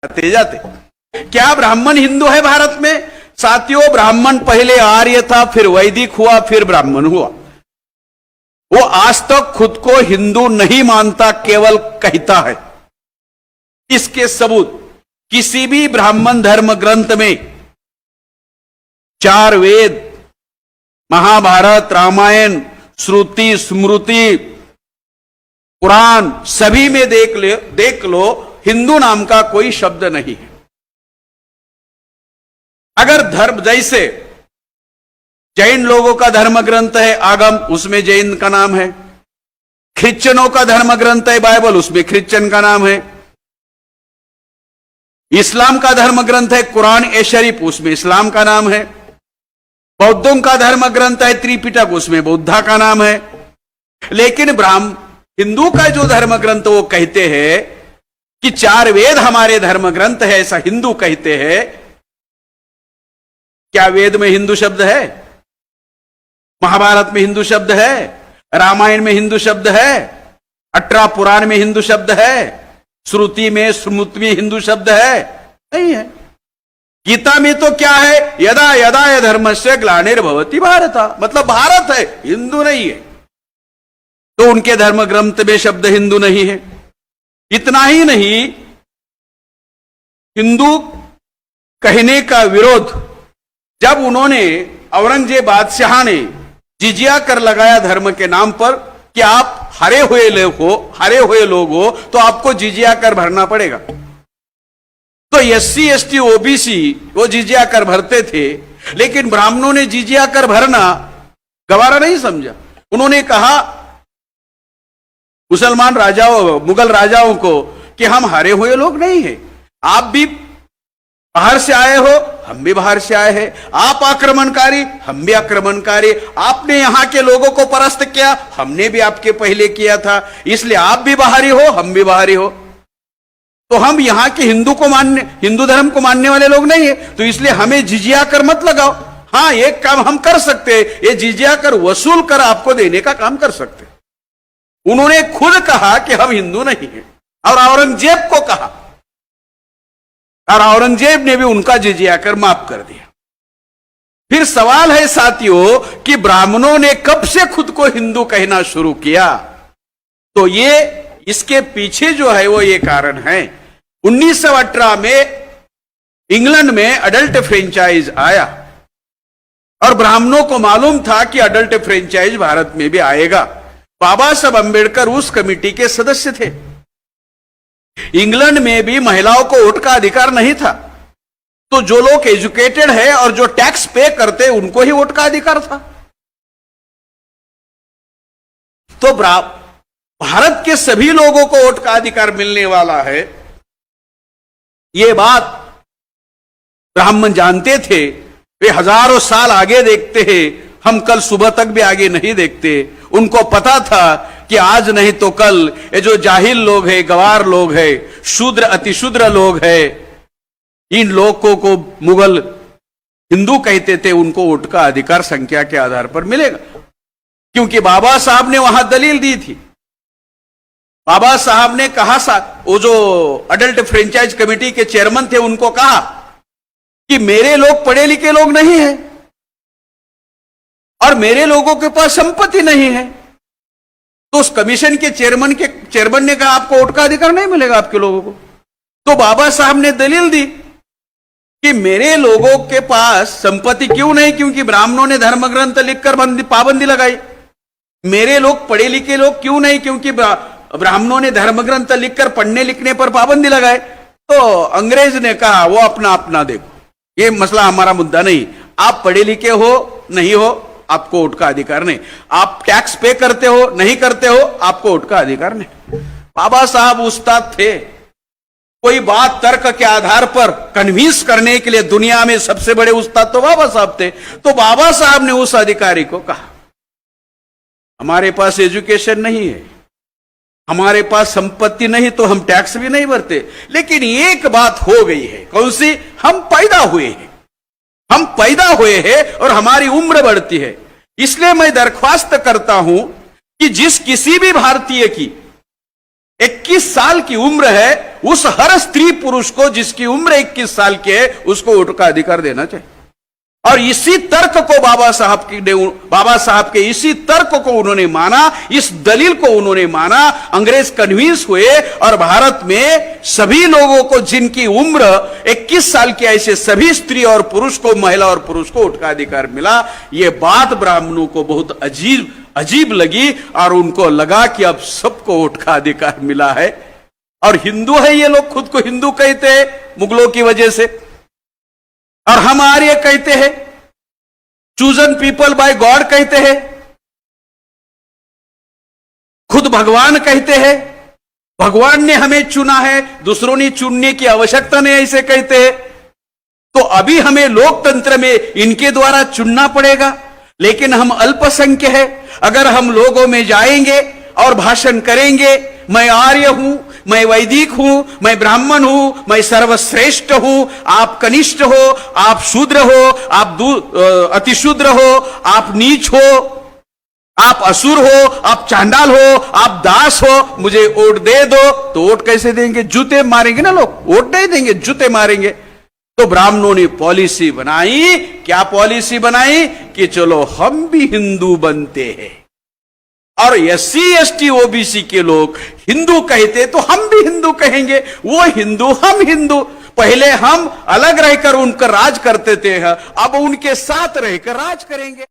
आते जाते। क्या ब्राह्मण हिंदू है भारत में? साथियों, ब्राह्मण पहले आर्य था, फिर वैदिक हुआ, फिर ब्राह्मण हुआ। वो आज तक खुद को हिंदू नहीं मानता, केवल कहता है। इसके सबूत किसी भी ब्राह्मण धर्म ग्रंथ में 4 वेद, महाभारत, रामायण, श्रुति, स्मृति, कुरान, सभी में देख लो हिंदू नाम का कोई शब्द नहीं है। अगर धर्म, जैसे जैन लोगों का धर्म ग्रंथ है आगम, उसमें जैन का नाम है। क्रिश्चियनों का धर्म ग्रंथ है बाइबल, उसमें क्रिश्चियन का नाम है। इस्लाम का धर्म ग्रंथ है कुरान ए शरीफ, उसमें इस्लाम का नाम है। बौद्धों का धर्म ग्रंथ है त्रिपिटक, उसमें बुद्धा का नाम है। लेकिन हिंदू का जो धर्म ग्रंथ, वो कहते हैं कि 4 वेद हमारे धर्म ग्रंथ है, ऐसा हिंदू कहते हैं। क्या वेद में हिंदू शब्द है? महाभारत में हिंदू शब्द है? रामायण में हिंदू शब्द है? 18 पुराण में हिंदू शब्द है? श्रुति में, स्मृति में हिंदू शब्द है? नहीं है। गीता में तो क्या है? यदा यदा धर्मस्य ग्लानिर्भवति भारत, मतलब भारत है, हिंदू नहीं है। तो उनके धर्म ग्रंथ में शब्द हिंदू नहीं है। इतना ही नहीं, हिंदू कहने का विरोध जब उन्होंने, औरंगजेब बादशाह ने जिजिया कर लगाया धर्म के नाम पर कि आप हरे हुए लोग हो तो आपको जिजिया कर भरना पड़ेगा। तो SC ST OBC वो जिजिया कर भरते थे, लेकिन ब्राह्मणों ने जिजिया कर भरना गवारा नहीं समझा। उन्होंने कहा मुसलमान राजाओं, मुगल राजाओं को कि हम हारे हुए लोग नहीं हैं, आप भी बाहर से आए हो, हम भी बाहर से आए हैं। आप आक्रमणकारी, हम भी आक्रमणकारी। आपने यहां के लोगों को परास्त किया, हमने भी आपके पहले किया था, इसलिए आप भी बाहरी हो, हम भी बाहरी हो। तो हम यहां के हिंदू धर्म को मानने वाले लोग नहीं है, तो इसलिए हमें जिजिया कर मत लगाओ। हां, एक काम हम कर सकते हैं, ये जिजिया कर वसूल कर आपको देने का काम कर सकते हैं। उन्होंने खुद कहा कि हम हिंदू नहीं हैं, और औरंगजेब को कहा, और औरंगजेब ने भी उनका जिजिया कर माफ कर दिया। फिर सवाल है साथियों कि ब्राह्मणों ने कब से खुद को हिंदू कहना शुरू किया? तो ये इसके पीछे जो है वो ये कारण है। 1918 में इंग्लैंड में अडल्ट फ्रेंचाइज आया, और ब्राह्मणों को मालूम था कि अडल्ट फ्रेंचाइज भारत में भी आएगा। बाबा साहब अंबेडकर उस कमेटी के सदस्य थे। इंग्लैंड में भी महिलाओं को वोट का अधिकार नहीं था, तो जो लोग एजुकेटेड है और जो टैक्स पे करते उनको ही वोट का अधिकार था। तो भारत के सभी लोगों को वोट का अधिकार मिलने वाला है, यह बात ब्राह्मण जानते थे। वे हजारों साल आगे देखते हैं, हम कल सुबह तक भी आगे नहीं देखते। उनको पता था कि आज नहीं तो कल ये जो जाहिल लोग हैं, गवार लोग हैं, शूद्र अतिशूद्र लोग हैं, इन लोगों को मुगल हिंदू कहते थे, उनको वोट का अधिकार संख्या के आधार पर मिलेगा। क्योंकि बाबा साहब ने वहां दलील दी थी। बाबा साहब ने कहा, वो जो अडल्ट फ्रेंचाइज कमेटी के चेयरमैन थे, उनको कहा कि मेरे लोग पढ़े लिखे लोग नहीं हैं, और मेरे लोगों के पास संपत्ति नहीं है। तो उस कमीशन के चेयरमैन ने कहा आपको वोट का अधिकार नहीं मिलेगा आपके लोगों को। तो बाबा साहब ने दलील दी कि मेरे लोगों के पास संपत्ति क्यों नहीं, क्योंकि ब्राह्मणों ने धर्म ग्रंथ लिखकर पाबंदी लगाई। मेरे लोग पढ़े लिखे लोग क्यों नहीं, क्योंकि ब्राह्मणों ने धर्म ग्रंथ लिखकर पढ़ने लिखने पर पाबंदी लगाए। तो अंग्रेज ने कहा वो अपना अपना देखो, ये मसला हमारा मुद्दा नहीं। आप पढ़े लिखे हो नहीं हो, आपको वोट का अधिकार नहीं। आप टैक्स पे करते हो नहीं करते हो, आपको वोट का अधिकार नहीं। बाबा साहब उस्ताद थे। कोई बात तर्क के आधार पर कन्विंस करने के लिए दुनिया में सबसे बड़े उस्ताद तो बाबा साहब थे। तो बाबा साहब ने उस अधिकारी को कहा हमारे पास एजुकेशन नहीं है, हमारे पास संपत्ति नहीं, तो हम टैक्स भी नहीं भरते, लेकिन एक बात हो गई है। कौन सी? हम पैदा हुए हैं, हम पैदा हुए हैं और हमारी उम्र बढ़ती है। इसलिए मैं दरख्वास्त करता हूं कि जिस किसी भी भारतीय की 21 साल की उम्र है, उस हर स्त्री पुरुष को जिसकी उम्र 21 साल की है उसको वोट का अधिकार देना चाहिए। और इसी तर्क को बाबा साहब के इसी तर्क को उन्होंने माना, इस दलील को उन्होंने माना, अंग्रेज कन्विंस हुए और भारत में सभी लोगों को जिनकी उम्र 21 साल की ऐसे सभी स्त्री और पुरुष को, महिला और पुरुष को वोट का अधिकार मिला। यह बात ब्राह्मणों को बहुत अजीब लगी और उनको लगा कि अब सबको वोट का अधिकार मिला है। और हिंदू है, ये लोग खुद को हिंदू कहते हैं मुगलों की वजह से, और हम आर्य कहते हैं, चूजन पीपल बाय गॉड कहते हैं, खुद भगवान कहते हैं, भगवान ने हमें चुना है, दूसरों ने चुनने की आवश्यकता नहीं, ऐसे कहते हैं। तो अभी हमें लोकतंत्र में इनके द्वारा चुनना पड़ेगा, लेकिन हम अल्पसंख्य है। अगर हम लोगों में जाएंगे और भाषण करेंगे, मैं आर्य हूं, मैं वैदिक हूं, मैं ब्राह्मण हूं, मैं सर्वश्रेष्ठ हूं, आप कनिष्ठ हो, आप शूद्र हो, आप अतिशूद्र हो, आप नीच हो, आप असुर हो, आप चांडाल हो, आप दास हो, मुझे वोट दे दो। तो वोट कैसे देंगे? जूते मारेंगे ना लोग, वोट नहीं देंगे, जूते मारेंगे। तो ब्राह्मणों ने पॉलिसी बनाई, क्या पॉलिसी बनाई कि चलो हम भी हिंदू बनते हैं, और SC ST OBC के लोग हिंदू कहते तो हम भी हिंदू कहेंगे, वो हिंदू हम हिंदू। पहले हम अलग रहकर उनका राज करते थे, अब उनके साथ रहकर राज करेंगे।